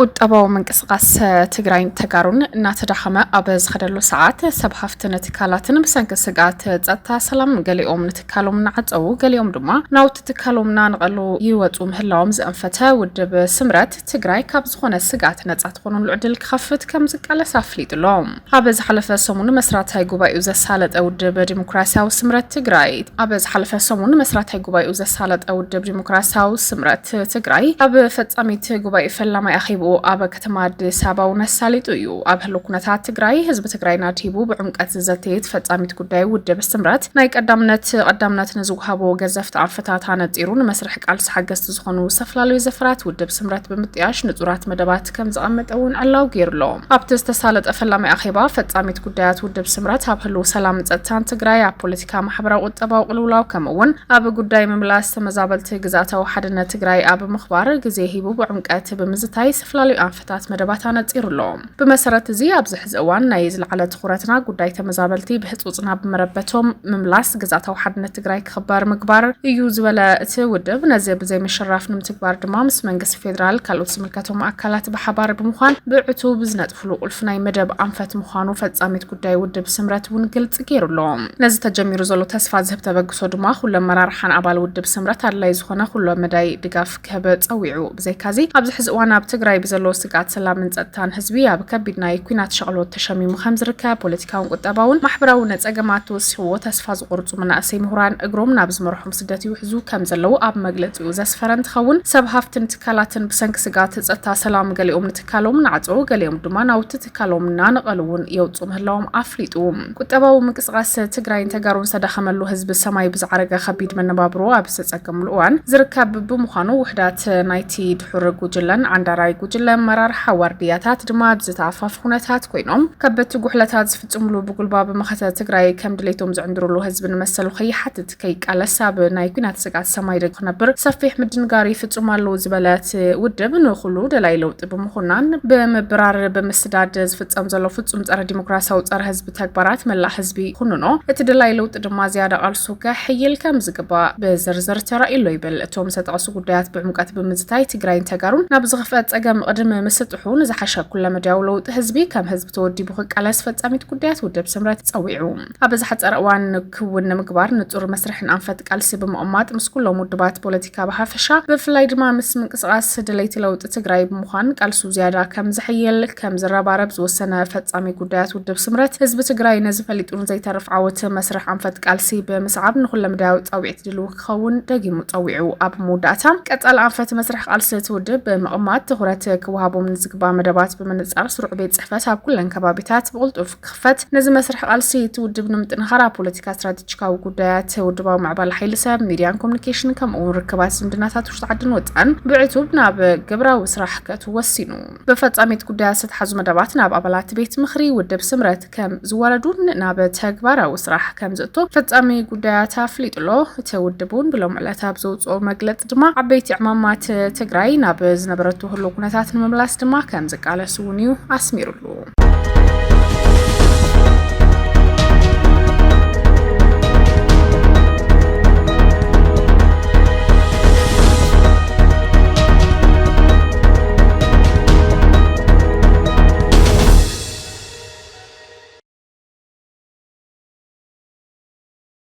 ቁጠባው መንቀሳቀስ ትግራይ ተጋሩን እና ተዳኸመ አበዝ ኸደሉ ሰዓት ሰብ ሀፍትን ትካላትን ብሰንክ ስጋት ጸጥታ ሰላም ገሊኦም ንትካሎም ናዓጸው ገሊኦም ድማ ናውት ትካሎም ናንቀሉ ይወጹ ምህላዎም ዘንፈተ ውድብ ስምረት ትግራይ ካብ ዝኾነ ስጋት ነጻ ትኾኑን ልዕድል ክኸፍት ከም ዝቃለስ አፍሊጥሎም አበዝ ሓለፈ ሰሙን መስራታይ ጉባኤኡ ዘሳለጠ ውድብ ዲሞክራሲያዊ ስምረት ትግራይ አበዝ ሓለፈ ሰሙን መስራታይ ጉባኤኡ ዘሳለጠ ውድብ ዲሞክራሲያዊ ስምረት ትግራይ አብ ፈጻሚት ጉባኤ ፈላማይ አኺ አብ ከተማ አዲስ አበባ ወነሳሊጡ እዩ አብ ህሉ ኩነታት ትግራይ ህዝብ ትግራይ ናቲቡ ብዕምቀት ዘተየት ፈጻሚት ጉዳይ ውድብ ስምረት ናይ ቀዳምነት ንዝውሃቦ ገዘፍት አንፈታት አነጢሩን መስርሕ ቃልሲ ሓገዝቲ ዝኾኑ ዝተፈላለዩ ዘፍራት ውድብ ስምረት ብምጥያሽ ንጹራት መደባት ከም ዝቀመጠውን አላው ገይርሎም ኣብቲ ዝተሳለጠ ፈላማይ አኺባ ፈጻሚት ጉዳያት ውድብ ስምረት አብ ህሉ ሰላም ጸጥታን ትግራይ አብ ፖለቲካ ማሕበራዊ ቁጠባው ቅልውላው ከምውን አብ ጉዳይ ምምላስ ተመዛበልቲ ግዛታዊ ሓድነት ትግራይ አብ ምኽባር ግዜ ሂቡ ብዕምቀት ብምዝታይ ዝተፈላለዩ አንፈታት መደባት አነጢሩሎም በመሰረት እዚ ኣብዚ ሕዚ እዋን ናይ ዝለዓለ ትኹረትና ጉዳይ ተመዛበልቲ ብህጹጽና ብመረበቶም ምምላስ ግዛታዊ ሓድነት ትግራይ ክኽበር ምግባር እዩ ዝበለ እቲ ውድብ ነዚ ብዘይ ምሽራፍ ንምትግባር ድማ ምስ መንግስቲ ፌደራል ካልኦት ዝምልከቶም አካላት ብሓባር ብምዃን ብዕቱብ ዝነጥፍሉ ቁልፍ ናይ መደብ አንፈት ምዃኑ ፈጻሚት ጉዳይ ውድብ ስምረት እውን ግልጽ ገይሩሎም ነዚ ተጀሚሩ ዘሎ ተስፋ ዝህብ ተበግሶ ድማ ኩሎም መራርሓን አባል ውድብ ስምረት አድላይ ዝኾነ ኩሎም መዳይ ድጋፍ ክህብ ፀዊዑ ብዘይካዚ ኣብዚ ሕዚ እዋን ኣብ ትግራይ ብዘሎ ስጋት ሰላምን ጸጥታን ህዝቢ ኣብ ከቢድ ናይ ኩናት ሸቕሎት ተሸሚሙ ከም ዝርከብ ፖለቲካውን ቁጠባውን ማሕበራዊ ነጸገማት ተወሲኽዎ ተስፋ ዝቆርጹ መናእሰይ ምሁራን እግሮም ናብ ዝመርሖም ስደት ይውሕዙ ከም ዘለዉ ኣብ መግለጺኡ ዘስፈረ እንትኸውን ሰብ ሃፍትን ትካላትን ብሰንኪ ስጋት ጸጥታ ሰላም ገሊኦም ንትካሎም ናዕጽው ገሊኦም ድማ ናውቲ ትካሎም ናነቐልውን የውጹ ምህላዎም አፍሊጡ ቁጠባዊ ምንቅስቓስ ትግራይን ተጋሩን ዝተዳኸመሉ ህዝቢ ሰማይ ብዝዓረገ ከቢድ መነባብሮ ኣብ ዝተጸገምሉ እዋን ዝርከብ ብምዃኑ ውሕዳት ናይቲ ድሑር ጉጅለን ዓንዳራይ ጉጅለ መራር ሓዋርድያታት ድማ ብዝተኣፋፍ ኩነታት ኮይኖም ከበቲ ጉሕለታት ዝፍጽምሉ ብጉልባ ብመኸተ ትግራይ ከም ድሌቶም ዝዕንድሩሉ ህዝቢ ንመሰሉ ከይሓትት ከይቃለስ ኣብ ናይ ኩናት ስጋት ሰማይ ደግ ክነብር ሰፊሕ ምድንጋር ይፍጽማሉ ዝበለት ውድብ ንኹሉ ደላይ ለውጢ ብምኹናን ብምብራር ብምስዳድ ዝፍጸም ዘሎ ፍጹም ጸረ ዲሞክራሲያዊ ጸረ ህዝቢ ተግባራት መላእ ህዝቢ ኩንኖ እቲ ደላይ ለውጢ ድማ ዝያዳ ቃልሱ ከሕይል ከም ዝግባእ ብዝርዝር ተራእዩ ይብል እቶም ዝተጠቐሱ ጉዳያት ብዕምቀት ብምዝታይ ትግራይን ተጋሩን ናብ ዝኽፈት ጸገም ቅድሚ ምስጥሑን ዝሓሸ ኩለ መድያው ለውጢ ህዝቢ ከም ህዝቢ ተወዲቡ ክቃለስ ፈጻሚት ጉዳያት ውድብ ስምረት ፀዊዑ ኣብ ዝሓፀረ እዋን ክውን ንምግባር ንጹር መስርሕን አንፈት ቃልሲ ብምቕማጥ ምስ ኩሎም ውድባት ፖለቲካ ብሓፈሻ ብፍላይ ድማ ምስ ምንቅስቓስ ድሌይቲ ለውጢ ትግራይ ብምዃን ቃልሱ ዝያዳ ከም ዝሕየል ከም ዝረባረብ ዝወሰነ ፈጻሚ ጉዳያት ውድብ ስምረት ህዝቢ ትግራይ ነዚ ፈሊጡን ዘይተርፍ ዓወት መስርሕ አንፈት ቃልሲ ብምስዓብ ንኩለ መድያው ፀዊዕት ድልው ክኸውን ደጊሙ ፀዊዑ ኣብ መወዳእታ ቀጻል አንፈት መስርሕ ቃልሲ ትውድብ ብምቕማጥ ትኹረት ክወሃቦም ዝግባ መደባት በመነጻር ስሩዕ ቤት ጽሕፈት ኣብ ኩለን ከባቢታት ብቕልጡፍ ክኽፈት ነዚ መስርሕ ቃልሲ ትውድብ ንምጥንኻር ፖለቲካ ስትራቴጂካዊ ጉዳያት ውድባዊ ማዕባል ሓይሊ ሰብ ሚድያን ኮሙኒኬሽን ከምኡውን ርክባት ዝምድናታት ውሽጢ ዓድን ወፃን ብዕቱብ ናብ ግብራዊ ስራሕ ክትወሲኑ ብፈጻሚት ጉዳያት ዝተሓዙ መደባት ናብ ኣባላት ቤት ምኽሪ ውድብ ስምረት ከም ዝወረዱን ናብ ተግባራዊ ስራሕ ከም ዝእቶ ፈጻሚ ጉዳያት ኣፍሊጡሎ እቲ ውድቡን ብሎም ዕለታት ዘውፅኦ መግለጽ ድማ ዓበይቲ ዕማማት ትግራይ ናብ ዝነበረቱ ህሉ ኩነታት ንምምላስ ድማ ከም ዝቃለሱ እውን እዩ ኣስሚሩሉ